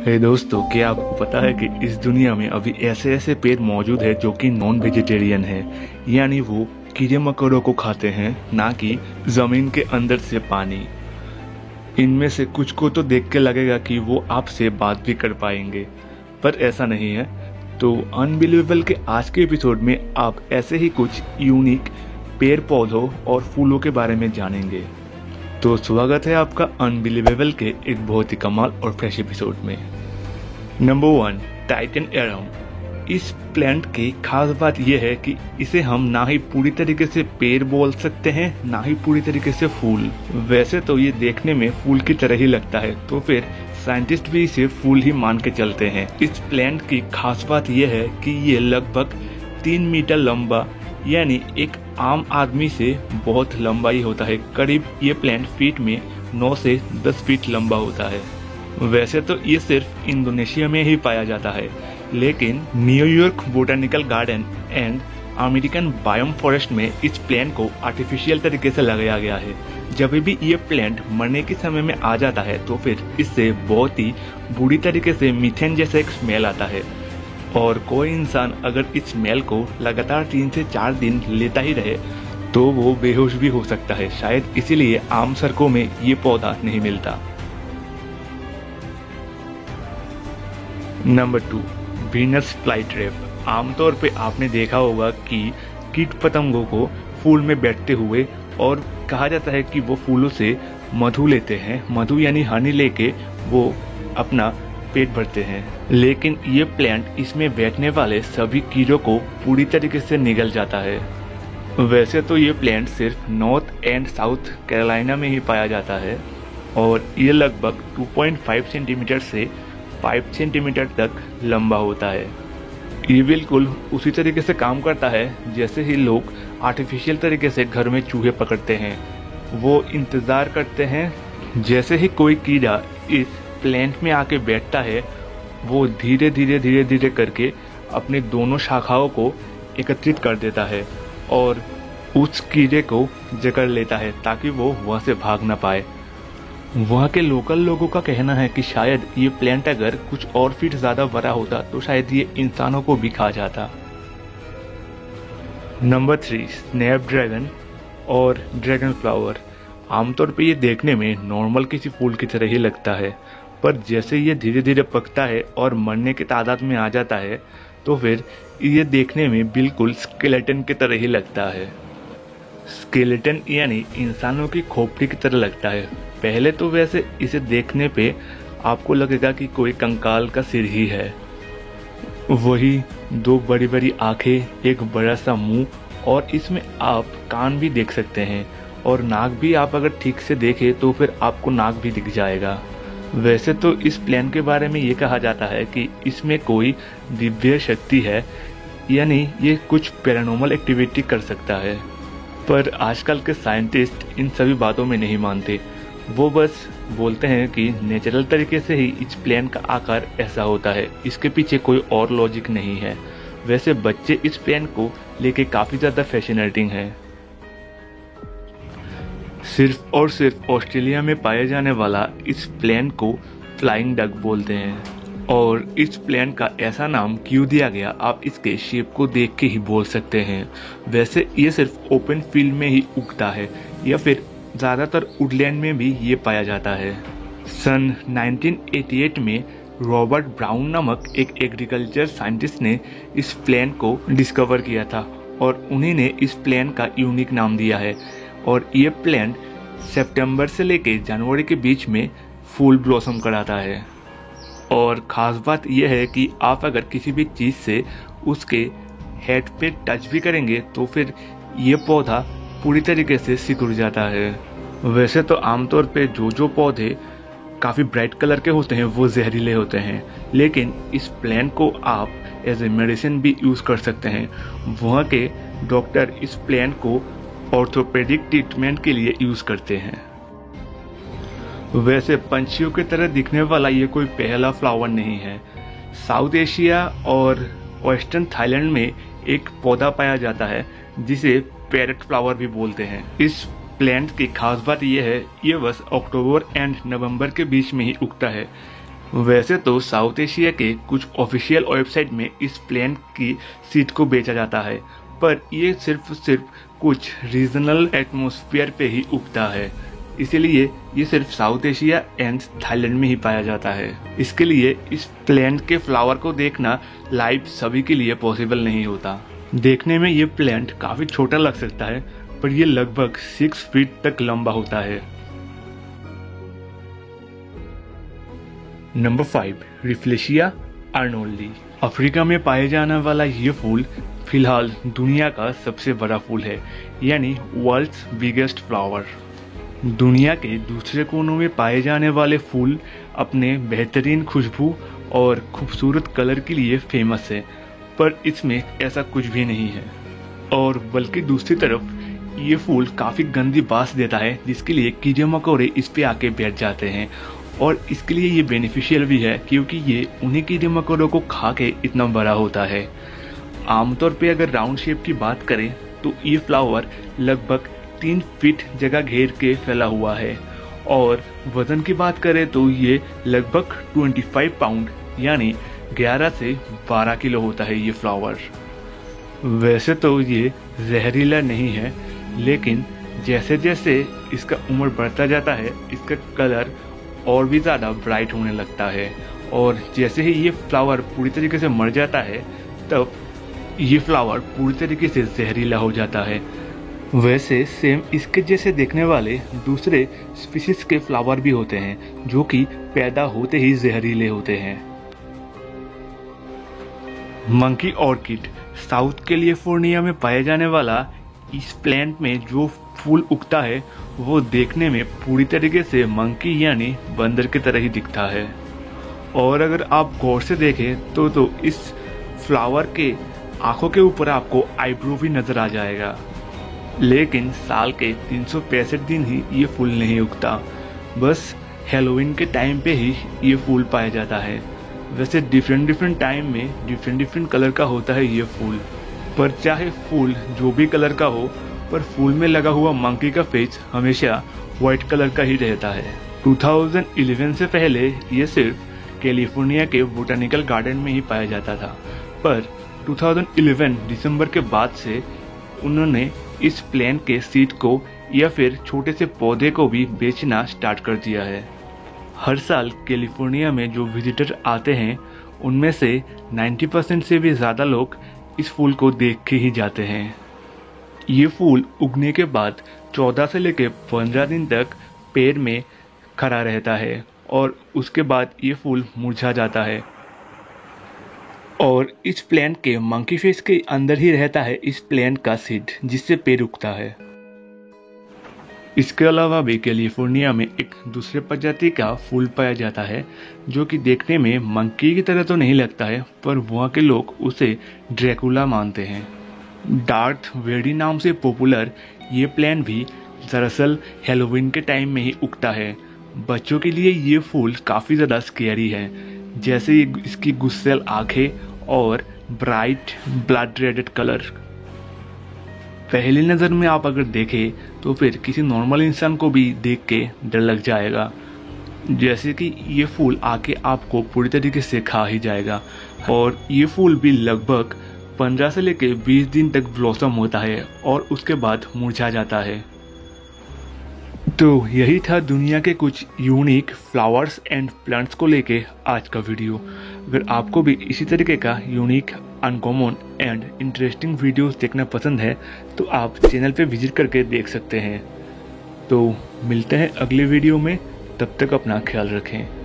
हे दोस्तों, क्या आपको पता है कि इस दुनिया में अभी ऐसे ऐसे पेड़ मौजूद है जो कि नॉन वेजिटेरियन है, यानी वो कीड़े मकोड़ों को खाते हैं, ना कि जमीन के अंदर से पानी। इनमें से कुछ को तो देख के लगेगा कि वो आपसे बात भी कर पाएंगे, पर ऐसा नहीं है। तो अनबिलीवेबल के आज के एपिसोड में आप ऐसे ही कुछ यूनिक पेड़ पौधों और फूलों के बारे में जानेंगे। तो स्वागत है आपका अनबिलीवेबल के एक बहुत ही कमाल और फ्रेश एपिसोड में। Number 1, Titan arum. इस प्लांट की खास बात यह है कि इसे हम ना ही पूरी तरीके से पेड़ बोल सकते हैं, ना ही पूरी तरीके से फूल। वैसे तो ये देखने में फूल की तरह ही लगता है, तो फिर साइंटिस्ट भी इसे फूल ही मान के चलते हैं। इस प्लांट की खास बात यह है कि ये लगभग 3 मीटर लंबा, यानी एक आम आदमी से बहुत लंबा ही होता है। करीब ये प्लांट फीट में 9 से 10 फीट लंबा होता है। वैसे तो ये सिर्फ इंडोनेशिया में ही पाया जाता है, लेकिन New York botanical garden and American biome forest में इस प्लांट को आर्टिफिशियल तरीके से लगाया गया है। जब भी ये प्लांट मरने के समय में आ जाता है तो फिर इससे बहुत ही बुरी तरीके से मीथेन जैसा एक स्मेल आता है, और कोई इंसान अगर इस स्मेल को लगातार 3 से 4 दिन लेता ही रहे तो वो बेहोश भी हो सकता है। शायद इसीलिए आम सड़कों में ये पौधा नहीं मिलता। Number 2, Venus flytrap. आमतौर पे आपने देखा होगा कि कीट पतंगों को फूल में बैठते हुए, और कहा जाता है कि वो फूलों से मधु लेते हैं। मधु यानी हनी लेके वो अपना पेट भरते हैं, लेकिन ये प्लांट इसमें बैठने वाले सभी कीड़ों को पूरी तरीके से निगल जाता है। वैसे तो ये प्लांट सिर्फ नॉर्थ एंड साउथ कैरोलिना में ही पाया जाता है, और ये लगभग 2.5 सेंटीमीटर से 5 सेंटीमीटर तक लंबा होता है। ये बिल्कुल उसी तरीके से काम करता है जैसे ही लोग आर्टिफिशियल तरीके से घर में चूहे पकड़ते हैं। वो इंतजार करते हैं, जैसे ही कोई कीड़ा इस प्लांट में आके बैठता है वो धीरे धीरे करके अपने दोनों शाखाओं को एकत्रित कर देता है और उस कीड़े को जकड़ लेता है ताकि वो वहां से भाग ना पाए। वहाँ के लोकल लोगों का कहना है कि शायद ये प्लांट अगर कुछ और फीट ज्यादा बड़ा होता तो शायद ये इंसानों को भी खा जाता। नंबर 3, स्नैपड्रैगन और ड्रैगन फ्लावर। आमतौर पे ये देखने में नॉर्मल किसी फूल की तरह ही लगता है, पर जैसे ये धीरे धीरे पकता है और मरने की तादाद में आ जाता है तो फिर ये देखने में बिल्कुल स्केलेटन की तरह ही लगता है। स्केलेटन यानी इंसानों की खोपड़ी की तरह लगता है। पहले तो वैसे इसे देखने पे आपको लगेगा कि कोई कंकाल का सिर ही है। वही 2 बड़ी बड़ी आंखें, एक बड़ा सा मुंह, और इसमें आप कान भी देख सकते हैं, और नाक भी आप अगर ठीक से देखें तो फिर आपको नाक भी दिख जाएगा। वैसे तो इस प्लांट के बारे में ये कहा जाता है कि इसमें कोई दिव्य शक्ति है, यानी ये कुछ पैरानॉर्मल एक्टिविटी कर सकता है। पर आजकल के साइंटिस्ट इन सभी बातों में नहीं मानते। वो बस बोलते हैं कि नेचुरल तरीके से ही इस प्लांट का आकार ऐसा होता है, इसके पीछे कोई और लॉजिक नहीं है। वैसे बच्चे इस प्लांट को लेके काफी ज्यादा फैसिनेटिंग है। सिर्फ और सिर्फ ऑस्ट्रेलिया में पाए जाने वाला इस प्लांट को फ्लाइंग डक बोलते हैं, और इस प्लांट का ऐसा नाम क्यों दिया गया आप इसके शेप को देख के ही बोल सकते हैं। वैसे ये सिर्फ ओपन फील्ड में ही उगता है, या फिर ज़्यादातर वुडलैंड में भी ये पाया जाता है। सन 1988 में रॉबर्ट ब्राउन नामक एक एग्रीकल्चर साइंटिस्ट ने इस प्लांट को डिस्कवर किया था, और उन्हीं ने इस प्लांट का यूनिक नाम दिया है। और ये प्लांट सितंबर से लेके जनवरी के बीच में फूल ब्लॉसम कराता है। और ख़ास बात यह है कि आप अगर किसी भी चीज़ से उसके हेड पे टच भी करेंगे तो फिर ये पौधा पूरी तरीके से सिकुड़ जाता है। वैसे तो आमतौर पे जो पौधे काफ़ी ब्राइट कलर के होते हैं वो जहरीले होते हैं, लेकिन इस प्लांट को आप एज ए मेडिसिन भी यूज़ कर सकते हैं। वहाँ के डॉक्टर इस प्लांट को ऑर्थोपेडिक ट्रीटमेंट के लिए यूज़ करते हैं। वैसे पंछियों की तरह दिखने वाला ये कोई पहला फ्लावर नहीं है। साउथ एशिया और वेस्टर्न थाईलैंड में एक पौधा पाया जाता है जिसे पैरट फ्लावर भी बोलते हैं। इस प्लांट की खास बात यह है, ये बस अक्टूबर एंड नवंबर के बीच में ही उगता है। वैसे तो साउथ एशिया के कुछ ऑफिशियल वेबसाइट में इस प्लांट की सीड को बेचा जाता है, पर ये सिर्फ कुछ रीजनल एटमॉस्फेयर पे ही उगता है, इसीलिए ये सिर्फ साउथ एशिया एंड थाईलैंड में ही पाया जाता है। इसके लिए इस प्लांट के फ्लावर को देखना लाइव सभी के लिए पॉसिबल नहीं होता। देखने में ये प्लांट काफी छोटा लग सकता है, पर ये लगभग 6 फीट तक लंबा होता है। नंबर 5, रिफ्लेशिया आर्नोल्डी। अफ्रीका में पाए जाने वाला ये फूल फिलहाल दुनिया का सबसे बड़ा फूल है, यानी वर्ल्ड्स बिगेस्ट फ्लावर। दुनिया के दूसरे कोनों में पाए जाने वाले फूल अपने बेहतरीन खुशबू और खूबसूरत कलर के लिए फेमस है, पर इसमें ऐसा कुछ भी नहीं है। और बल्कि दूसरी तरफ ये फूल काफ़ी गंदी बास देता है, जिसके लिए कीड़े मकोड़े इस पे आके बैठ जाते हैं, और इसके लिए ये बेनिफिशियल भी है क्योंकि ये उन्हीं कीड़े मकोड़ों को खा के इतना बड़ा होता है। आमतौर पे अगर राउंड शेप की बात करें तो ये फ्लावर लगभग 3 फीट जगह घेर के फैला हुआ है, और वजन की बात करें तो ये लगभग 25 पाउंड यानी 11 से 12 किलो होता है ये फ्लावर। वैसे तो ये जहरीला नहीं है, लेकिन जैसे जैसे इसका उम्र बढ़ता जाता है इसका कलर और भी ज़्यादा ब्राइट होने लगता है, और जैसे ही ये फ्लावर पूरी तरीके से मर जाता है तब ये फ्लावर पूरी तरीके से जहरीला हो जाता है। वैसे सेम इसके जैसे देखने वाले दूसरे स्पीशीज के फ्लावर भी होते हैं जो कि पैदा होते ही जहरीले होते हैं। Monkey orchid. साउथ कैलिफोर्निया में पाए जाने वाला इस प्लांट में जो फूल उगता है वो देखने में पूरी तरीके से मंकी यानी बंदर की तरह ही दिखता है, और अगर आप गौर से देखें तो इस फ्लावर के आंखों के ऊपर आपको आईब्रो भी नजर आ जाएगा। लेकिन साल के 365 दिन ही ये फूल नहीं उगता, बस हैलोवीन के टाइम पे ही ये फूल पाया जाता है। वैसे डिफरेंट टाइम में डिफरेंट कलर का होता है ये फूल, पर चाहे फूल जो भी कलर का हो, पर फूल में लगा हुआ मंकी का फेस हमेशा व्हाइट कलर का ही रहता है। 2011 से पहले ये सिर्फ कैलिफोर्निया के बोटानिकल गार्डन में ही पाया जाता था, पर 2011 दिसंबर के बाद से उन्होंने इस प्लांट के सीड को या फिर छोटे से पौधे को भी बेचना स्टार्ट कर दिया है। हर साल कैलिफोर्निया में जो विजिटर आते हैं उनमें से 90% से भी ज़्यादा लोग इस फूल को देख के ही जाते हैं। ये फूल उगने के बाद 14 से लेकर 15 दिन तक पेड़ में खड़ा रहता है, और उसके बाद ये फूल मुरझा जाता है, और इस प्लांट के मंकी फेस के अंदर ही रहता है इस प्लांट का सीड जिससे पेड़ उगता है। इसके अलावा भी कैलिफोर्निया में एक दूसरे प्रजाति का फूल पाया जाता है जो कि देखने में मंकी की तरह तो नहीं लगता है, पर वहाँ के लोग उसे ड्रैकुला मानते हैं। डार्थ वेडी नाम से पॉपुलर ये प्लांट भी दरअसल हैलोवीन के टाइम में ही उगता है। बच्चों के लिए ये फूल काफ़ी ज़्यादा स्केरी है, जैसे इसकी गुस्सेल आंखें और ब्राइट ब्लड रेडेड कलर। पहली नज़र में आप अगर देखें तो फिर किसी नॉर्मल इंसान को भी देख के डर लग जाएगा, जैसे कि ये फूल आके आपको पूरी तरीके से खा ही जाएगा। और ये फूल भी लगभग 15 से लेकर 20 दिन तक ब्लॉसम होता है और उसके बाद मुरझा जाता है। तो यही था दुनिया के कुछ यूनिक फ्लावर्स एंड प्लांट्स को लेके आज का वीडियो। अगर आपको भी इसी तरीके का unique, uncommon and interesting videos देखना पसंद है तो आप चैनल पे विजिट करके देख सकते हैं। तो मिलते हैं अगले वीडियो में, तब तक अपना ख्याल रखें।